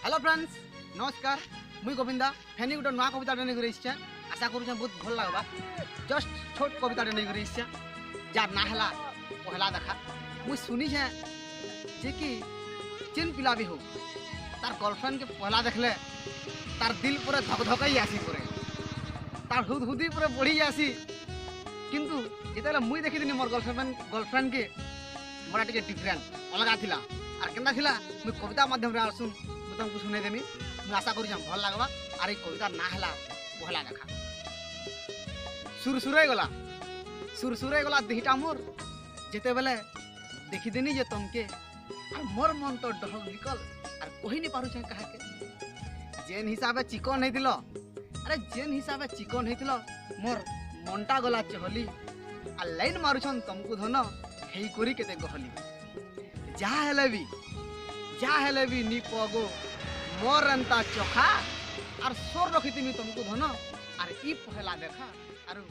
hello friends नमस्कार मुई गोविंदा फेनी गोटे नुआ कविता नहीं कर आशा करूँ बहुत भल लगवा जस्ट छोट कविता नहीं कर जार ना है पहला देखा मुई शुनी है जे कि जिन पिला भी हो तार गर्लफ्रेंड के पहला देखले तार दिल पूरा धक धकई आसी पूरे तार हुदी पूरे बढ़ी आसी किंतु जिते मुई देखी मोर गर्लफ्रेंड के मोरा टे डिफरेंट अलग थिला आर केनता थिला मुई कविता माध्यम रे सुन तुमको सुने देमी मुझे आशा करूँ भल लगवा आर कविता ना है पहला देखा सुरसुरे गला देहीटा मोर जिते बेले देखीदेनी जे तुमके और मोर मन तो डल निकल और कही नहीं पारुछे कहा के जेन हिसाबे चिकन होइतिलो अरे जेन हिसाबे चिकन होइतिलो मोर मनटा गला चहली आ लाइन मारुछन तुमको धन हेई करी केते गहली जा हेले भी नी पगो मोर एंता चोखा और सोर रखी तुमको धन और ई पहला देखा और